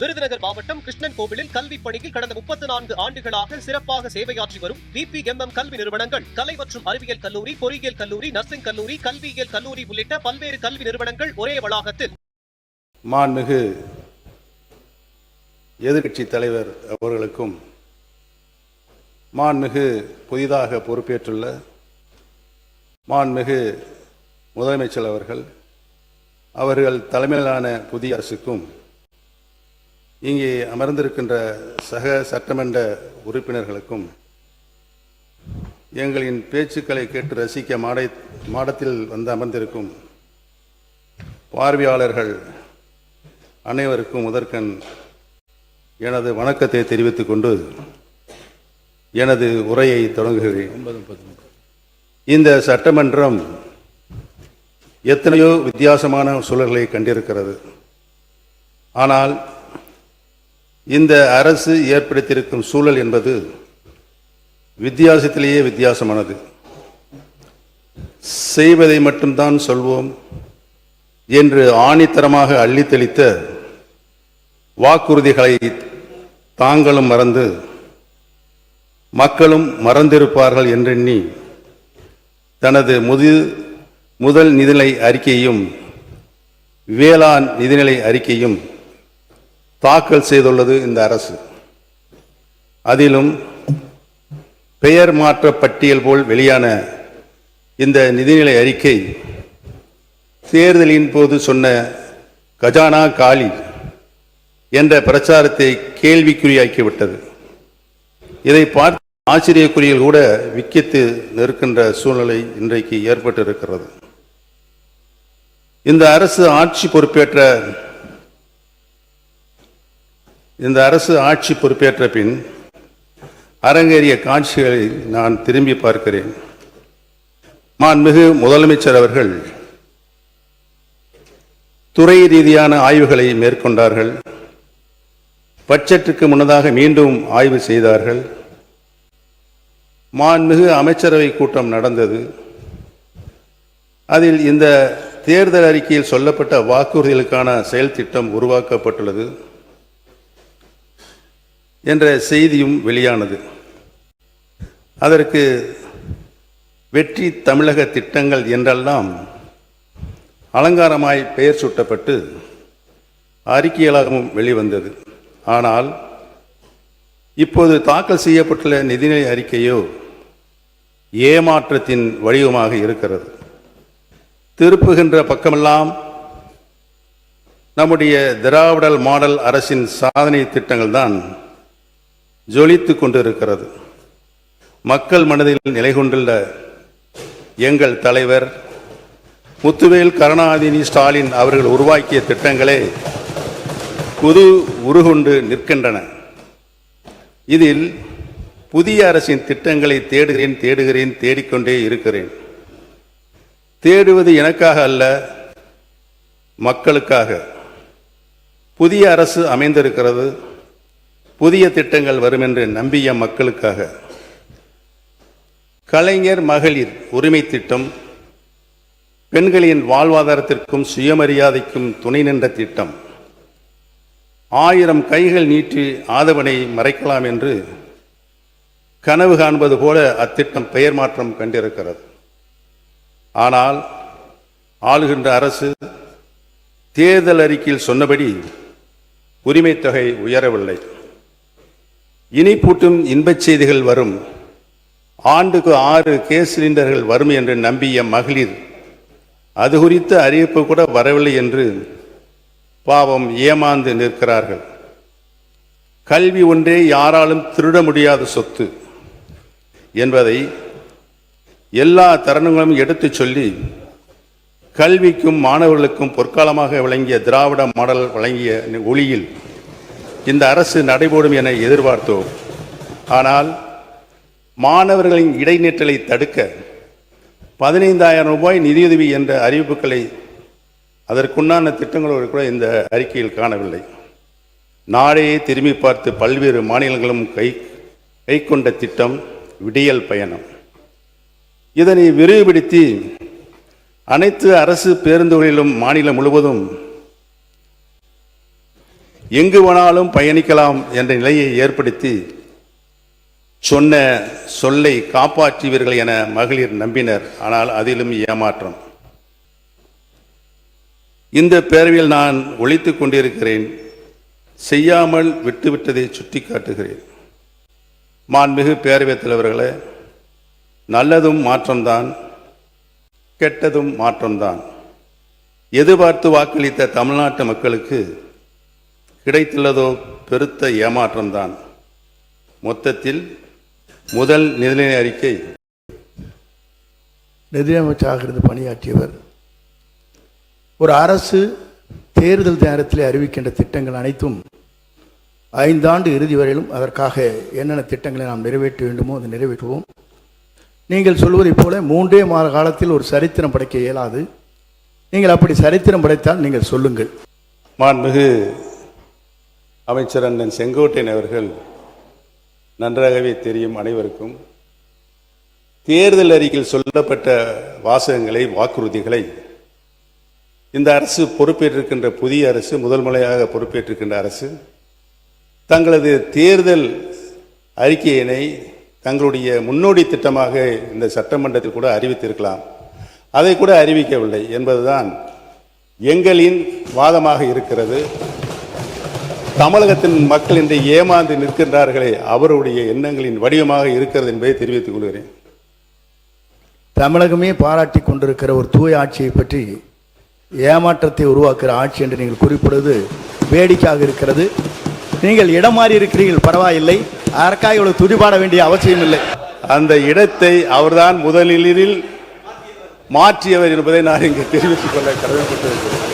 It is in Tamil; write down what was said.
விருதுநகர் மாவட்டம் கிருஷ்ணன் கோவிலில் கல்விப் பணியில் கடந்த 34 ஆண்டுகளாக சிறப்பாக சேவையாற்றி வரும் VPMM கல்வி நிறுவனங்கள், கலை மற்றும் அறிவியல் கல்லூரி, பொறியியல் கல்லூரி, நர்சிங் கல்லூரி, கல்வியியல் கல்லூரி உள்ளிட்ட பல்வேறு கல்வி நிறுவனங்கள் ஒரே வளாகத்தில் மாண்புமிகு எதிர்க்கட்சி தலைவர் அவர்களுக்கும், மாண்புமிகு புதிதாக பொறுப்பேற்றுள்ள மாண்புமிகு முதலமைச்சர் அவர்கள் தலைமையிலான புதிய அரசுக்கும், இங்கே அமர்ந்திருக்கின்ற சக சட்டமன்ற உறுப்பினர்களுக்கும், எங்களின் பேச்சுக்களை கேட்டு ரசிக்க மாடத்தில் வந்து அமர்ந்திருக்கும் பார்வையாளர்கள் அனைவருக்கும் முதற்கண் எனது வணக்கத்தை தெரிவித்துக் கொண்டு எனது உரையை தொடங்குகிறேன். இந்த சட்டமன்றம் எத்தனையோ வித்தியாசமான சூழல்களை கண்டிருக்கிறது. ஆனால் இந்த அரசு ஏற்படுத்தியிருக்கும் சூழல் என்பது வித்தியாசத்திலேயே வித்தியாசமானது. செய்வதை மட்டும்தான் சொல்வோம் என்று ஆணித்தரமாக அள்ளித்தெளித்த வாக்குறுதிகளை தாங்களும் மறந்து மக்களும் மறந்திருப்பார்கள் என்றெண்ணி தனது முதல் நிதிநிலை அறிக்கையும் வேளாண் நிதிநிலை அறிக்கையும் தாக்கல் செய்துள்ளது இந்த அரசு. அதிலும் பெயர் மாற்ற பட்டியல் போல் வெளியான இந்த நிதிநிலை அறிக்கை தேர்தலின் போது சொன்ன கஜானா காலி என்ற பிரச்சாரத்தை கேள்விக்குறியாக்கிவிட்டது. இதை பார்த்து ஆச்சரியக்குறியில் கூட விக்கித்து நிற்கின்ற சூழ்நிலை இன்றைக்கு ஏற்பட்டிருக்கிறது. இந்த அரசு ஆட்சி பொறுப்பேற்ற பின் அரங்கேறிய காட்சிகளை நான் திரும்பி பார்க்கிறேன். மாண்புமிகு முதலமைச்சர் அவர்கள் துறை ரீதியான ஆய்வுகளை மேற்கொண்டார்கள். பட்ஜெட்டுக்கு முன்னதாக மீண்டும் ஆய்வு செய்தார்கள். மாண்புமிகு அமைச்சரவை கூட்டம் நடந்தது. அதில் இந்த தேர்தல் அறிக்கையில் சொல்லப்பட்ட வாக்குறுதிகளுக்கான செயல் திட்டம் உருவாக்கப்பட்டுள்ளது என்ற செய்தியும் வெளியானது. அதற்கு வெற்றி தமிழக திட்டங்கள் என்றெல்லாம் அலங்காரமாய் பெயர் சூட்டப்பட்டு அறிக்கைகளாகவும் வெளிவந்தது. ஆனால் இப்போது தாக்கல் செய்யப்பட்டுள்ள நிதிநிலை அறிக்கையோ ஏமாற்றத்தின் வடிவமாக இருக்கிறது. திருப்புகின்ற பக்கமெல்லாம் நம்முடைய திராவிடல் மாடல் அரசின் சாதனை திட்டங்கள் தான் ஜொலித்துக் கொண்டிருக்கிறது. மக்கள் மனதில் நிலை கொண்டுள்ள எங்கள் தலைவர் முத்துவேல் கருணாநிதி ஸ்டாலின் அவர்கள் உருவாக்கிய திட்டங்களே புது உருகொண்டு நிற்கின்றன. இதில் புதிய அரசின் திட்டங்களை தேடிக்கொண்டே இருக்கிறேன். தேடுவது எனக்காக அல்ல, மக்களுக்காக. புதிய அரசு அமைந்திருக்கிறது, புதிய திட்டங்கள் வரும் என்று நம்பிய மக்களுக்காக. கலைஞர் மகளிர் உரிமை திட்டம் பெண்களின் வாழ்வாதாரத்திற்கும் சுயமரியாதைக்கும் துணை நின்ற திட்டம். 1000 கைகள் நீட்டி ஆதவனை மறைக்கலாம் என்று கனவு காண்பது போல அத்திட்டம் பெயர் மாற்றம் கண்டிருக்கிறது. ஆனால் ஆளுகின்ற அரசு தேர்தல் அறிக்கையில் சொன்னபடி உரிமை தொகை உயரவில்லை. இனிப்பூட்டும் இன்பச் செய்திகள் வரும், ஆண்டுக்கு 6 கேஸ் சிலிண்டர்கள் வரும் என்று நம்பிய மகளிர் அது குறித்த அறிவிப்பு கூட வரவில்லை என்று பாவம் ஏமாந்து நிற்கிறார்கள். கல்வி ஒன்றே யாராலும் திருட முடியாத சொத்து என்பதை எல்லா தருணங்களும் எடுத்துச் சொல்லி கல்விக்கும் மாணவர்களுக்கும் பொற்காலமாக விளங்கிய திராவிட மாடல் வழங்கிய ஒளியில் இந்த அரசு நடைபோடும் என எதிர்பார்த்தோம். ஆனால் மாணவர்களின் இடைநிற்றலை தடுக்க 15,000 ரூபாய் நிதியுதவி என்ற அறிவிப்புகளை, அதற்குண்டான திட்டங்களோடு கூட இந்த அறிக்கையில் காணவில்லை. நாடே திரும்பி பார்த்து பல்வேறு மாநிலங்களும் கை கொண்ட திட்டம் விடியல் பயணம். இதனை விரிவுபடுத்தி அனைத்து அரசு பேருந்துகளிலும் மாநிலம் முழுவதும் எங்கு வேணாலும் பயணிக்கலாம் என்ற நிலையை ஏற்படுத்தி சொன்ன சொல்லை காப்பாற்றுவீர்கள் என மகளிர் நம்பினர். ஆனால் அதிலும் ஏமாற்றம். இந்த பேரவையில் நான் ஒலித்துக் கொண்டிருக்கிறேன். செய்யாமல் விட்டுவிட்டதை சுட்டி காட்டுகிறேன். மாண்புமிகு பேரவைத் தலைவர்களே, நல்லதும் மாற்றம்தான், கெட்டதும் மாற்றம்தான். எதிர்பார்த்து வாக்களித்த தமிழ்நாட்டு மக்களுக்கு கிடைத்துள்ளதோ பெருத்த ஏமாற்றம்தான். மொத்தத்தில் முதல் நிதிநிலை அறிக்கை நிதியமைச்சராக இருந்து பணியாற்றியவர் ஒரு அரசு தேர்தல் நேரத்தில் அறிவிக்கின்ற திட்டங்கள் அனைத்தும் 5 ஆண்டு இறுதி வரையிலும் அதற்காக என்னென்ன திட்டங்களை நாம் நிறைவேற்ற வேண்டுமோ அதை நிறைவேற்றுவோம். நீங்கள் சொல்வதைப் போல 3 மாத காலத்தில் ஒரு சரித்திரம் படைக்க இயலாது. நீங்கள் அப்படி சரித்திரம் படைத்தால் நீங்கள் சொல்லுங்கள். மாண்புமிகு அமைச்சர் அண்ணன் செங்கோட்டையன் அவர்கள் நன்றாகவே தெரியும் அனைவருக்கும். தேர்தல் அறிக்கையில் சொல்லப்பட்ட வாசகங்களை, வாக்குறுதிகளை இந்த அரசு பொறுப்பேற்றிருக்கின்ற புதிய அரசு, முதல் முறையாக பொறுப்பேற்றிருக்கின்ற அரசு தங்களது தேர்தல் அறிக்கையினை தங்களுடைய முன்னோடி திட்டமாக இந்த சட்டமன்றத்தில் கூட அறிவித்திருக்கலாம். அதை கூட அறிவிக்கவில்லை என்பதுதான் எங்களின் வாதமாக இருக்கிறது. தமிழகத்தின் மக்கள் இன்று ஏமாந்து நிற்கின்றார்களே, அவருடைய எண்ணங்களின் வடிவமாக இருக்கிறது என்பதை தெரிவித்துக் கொள்கிறேன். தமிழகமே பாராட்டி கொண்டிருக்கிற ஒரு தூய ஆட்சியை பற்றி ஏமாற்றத்தை உருவாக்குகிற ஆட்சி என்று நீங்கள் குறிப்பிடுவது வேடிக்கையாக இருக்கிறது. நீங்கள் இடம் மாறி இருக்கிறீர்கள், பரவாயில்லை. அதற்காக இவ்வளவு துதிபாட வேண்டிய அவசியம் இல்லை. அந்த இடத்தை அவர்தான் முதலில் மாற்றியவர் என்பதை நான் இங்கு தெரிவித்துக் கொள்ள கடமைப்பட்டிருக்கிறேன்.